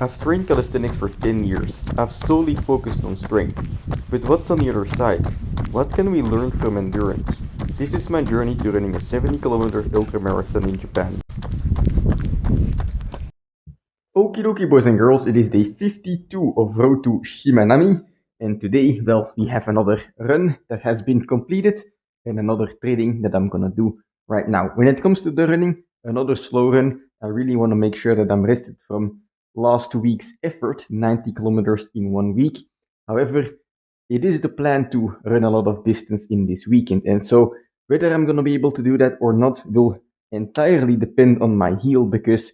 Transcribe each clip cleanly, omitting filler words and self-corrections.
I've trained calisthenics for 10 years. I've solely focused on strength. But what's on the other side? What can we learn from endurance? This is my journey to running a 70-kilometer ultramarathon in Japan. Okie dokie, boys and girls, it is day 52 of Road to Shimanami. And today, well, we have another run that has been completed and another training that I'm gonna do right now. When it comes to the running, another slow run, I really want to make sure that I'm rested from last week's effort, 90 kilometers in 1 week. However, it is the plan to run a lot of distance in this weekend. And so whether I'm gonna be able to do that or not will entirely depend on my heel, because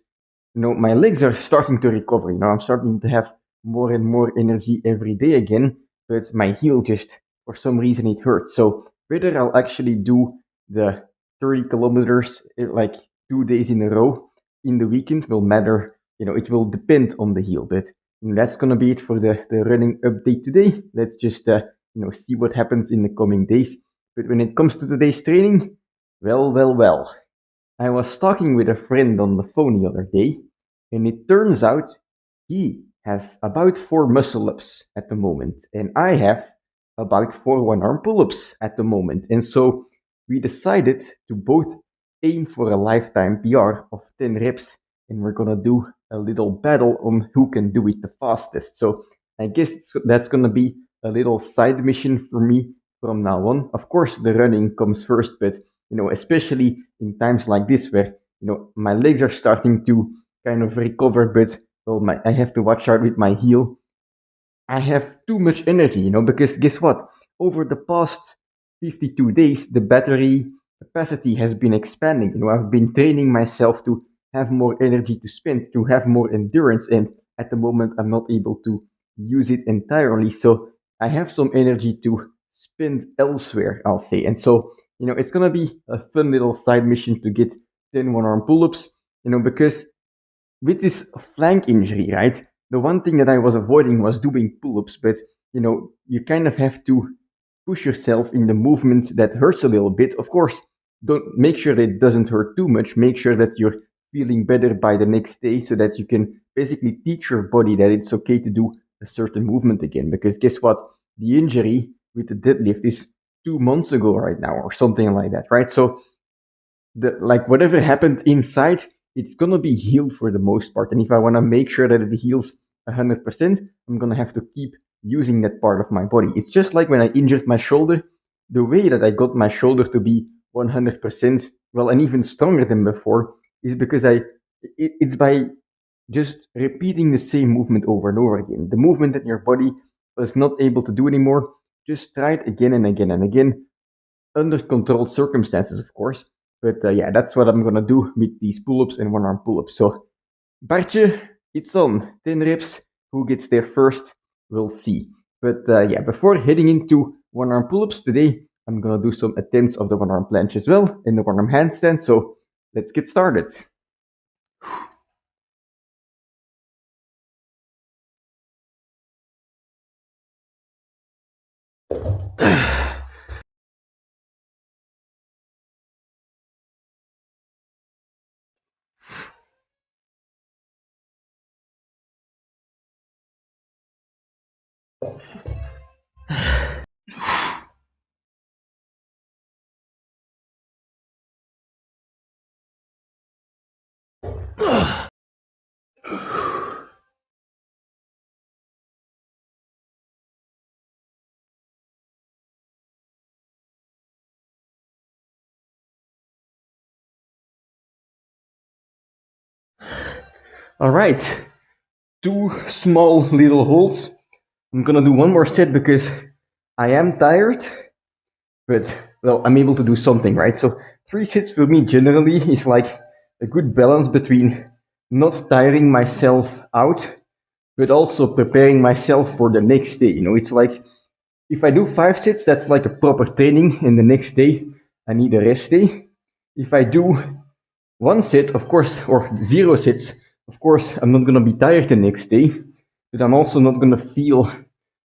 my legs are starting to recover. I'm starting to have more and more energy every day again, but my heel just, for some reason, it hurts. So whether I'll actually do the 30 kilometers like 2 days in a row in the weekend will matter. It will depend on the heel, but that's gonna be it for the running update today. Let's just see what happens in the coming days. But when it comes to today's training, well. I was talking with a friend on the phone the other day, and it turns out he has about 4 muscle-ups at the moment, and I have about 4 one-arm pull-ups at the moment. And so we decided to both aim for a lifetime PR of 10 reps, and we're gonna do a little battle on who can do it the fastest. So I guess that's gonna be a little side mission for me from now on. Of course, the running comes first, but especially in times like this where my legs are starting to kind of recover, but I have to watch out with my heel. I have too much energy, because guess what? Over the past 52 days, the battery capacity has been expanding. I've been training myself to have more energy to spend, to have more endurance, and at the moment, I'm not able to use it entirely. So I have some energy to spend elsewhere, I'll say. And so it's gonna be a fun little side mission to get 10 one-arm pull-ups, because with this flank injury, right? The one thing that I was avoiding was doing pull-ups, but you kind of have to push yourself in the movement that hurts a little bit. Of course, don't make sure that it doesn't hurt too much. Make sure that you're feeling better by the next day so that you can basically teach your body that it's okay to do a certain movement again. Because guess what? The injury with the deadlift is 2 months ago right now or something like that, right? So whatever happened inside, it's gonna be healed for the most part. And if I wanna make sure that it heals 100%, I'm gonna have to keep using that part of my body. It's just like when I injured my shoulder. The way that I got my shoulder to be 100%, well, and even stronger than before, is because it's by just repeating the same movement over and over again. The movement that your body was not able to do anymore, just try it again and again and again, under controlled circumstances, of course. But yeah, that's what I'm gonna do with these pull-ups and one-arm pull-ups. So, Bartje, it's on. 10 reps. Who gets there first? We'll see. But yeah, before heading into one-arm pull-ups today, I'm gonna do some attempts of the one-arm planche as well and the one-arm handstand. So let's get started. All right, 2 small little holds. I'm gonna do one more set because I am tired, but well, I'm able to do something, right? So 3 sets for me generally is like a good balance between not tiring myself out, but also preparing myself for the next day. It's like if I do 5 sets, that's like a proper training, and the next day I need a rest day. If I do 1 set, of course, or 0 sets, of course, I'm not gonna be tired the next day, but I'm also not gonna feel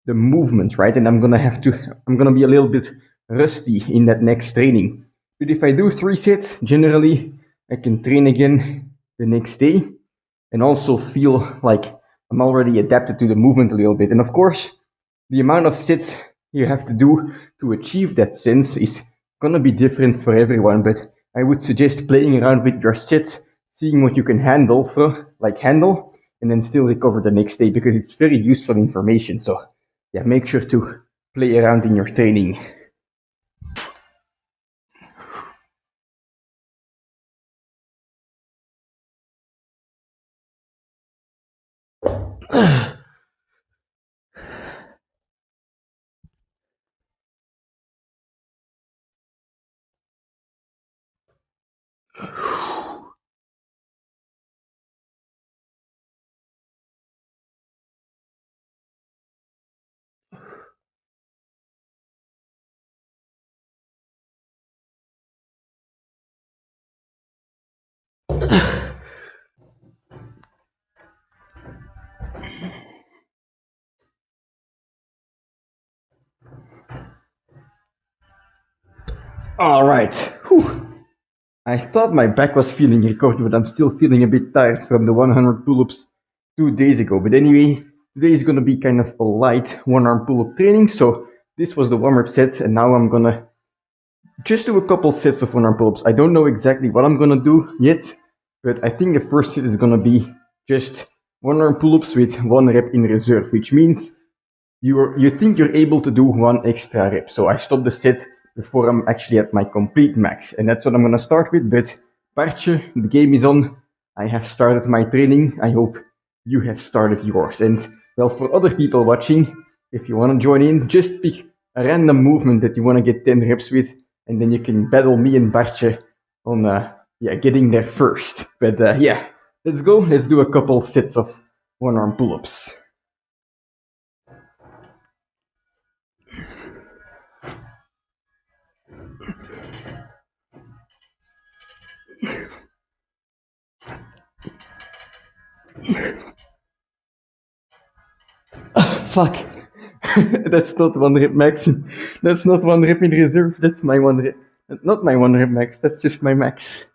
the movement, right? And I'm gonna be a little bit rusty in that next training. But if I do 3 sets, generally I can train again the next day and also feel like I'm already adapted to the movement a little bit. And of course, the amount of sets you have to do to achieve that sense is gonna be different for everyone, but I would suggest playing around with your sets, seeing what you can handle, and then still recover the next day, because it's very useful information. So yeah, make sure to play around in your training. All right. Whew. I thought my back was feeling recovered, but I'm still feeling a bit tired from the 100 pull-ups 2 days ago. But anyway, today is gonna be kind of a light one-arm pull-up training. So this was the warm-up sets, and now I'm gonna just do a couple sets of one-arm pull-ups. I don't know exactly what I'm gonna do yet, but I think the first set is gonna be just one-arm pull-ups with 1 rep in reserve, which means you think you're able to do 1 extra rep. So I stop the set before I'm actually at my complete max, and that's what I'm gonna start with. But Bartje, the game is on. I have started my training. I hope you have started yours. And well, for other people watching, if you want to join in, just pick a random movement that you want to get 10 reps with, and then you can battle me and Bartje on getting there first. But yeah, let's go. Let's do a couple sets of one-arm pull-ups. Fuck. That's not 1 rep max. That's not 1 rep in reserve. That's my 1 rep. Not my 1 rep max. That's just my max.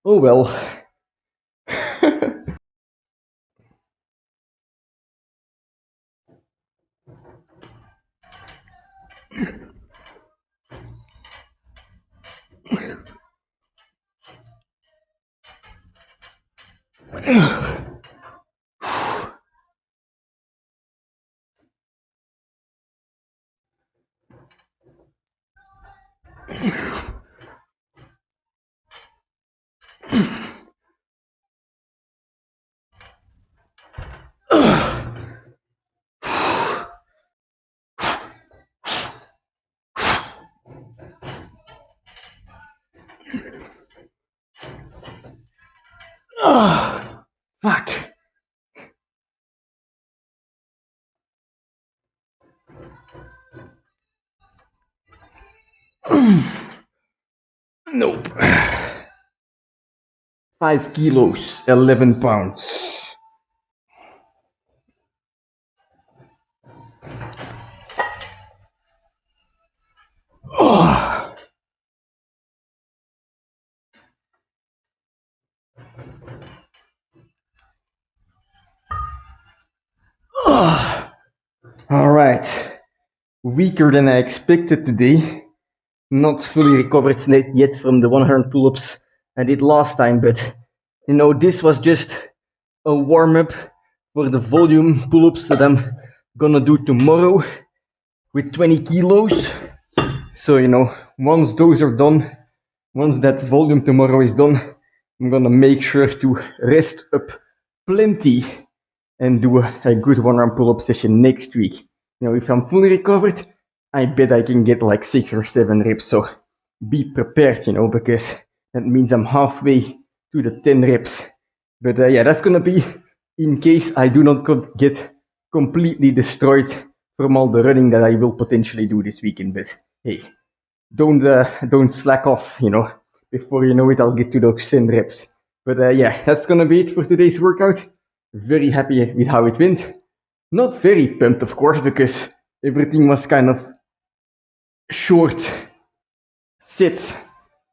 Oh well. Fuck. Nope. 5 kilos, 11 pounds. Oh. Oh. All right. Weaker than I expected today. Not fully recovered yet from the 100 pull-ups I did last time, but you know, this was just a warm-up for the volume pull-ups that I'm gonna do tomorrow with 20 kilos. So, you know, once those are done, once that volume tomorrow is done, I'm gonna make sure to rest up plenty and do a good one-arm pull-up session next week. You know, if I'm fully recovered, I bet I can get like 6 or 7 reps. So be prepared, you know, because that means I'm halfway to the 10 reps. But yeah, that's gonna be in case I do not get completely destroyed from all the running that I will potentially do this weekend. But hey, don't slack off, you know. Before you know it, I'll get to those 10 reps. But yeah, that's gonna be it for today's workout. very happy with how it went. Not very pumped, of course, because everything was kind of short, sit,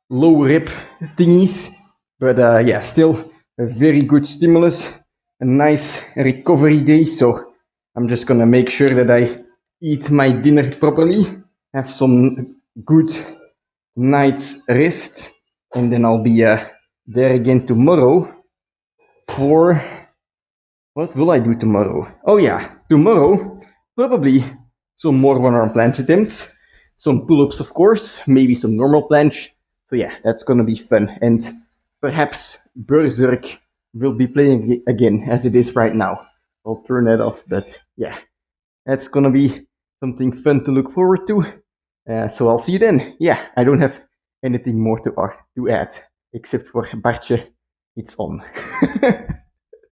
low rep thingies. But yeah, still a very good stimulus, a nice recovery day. So I'm just gonna make sure that I eat my dinner properly, have some good night's rest, and then I'll be there again tomorrow for what will I do tomorrow? Oh yeah, tomorrow probably some more one-arm planche attempts, some pull-ups of course, maybe some normal planche. So yeah, that's gonna be fun, and perhaps Berserk will be playing again as it is right now. I'll turn that off, but yeah, that's gonna be something fun to look forward to. So I'll see you then. Yeah, I don't have anything more to add except for Bartje. It's on.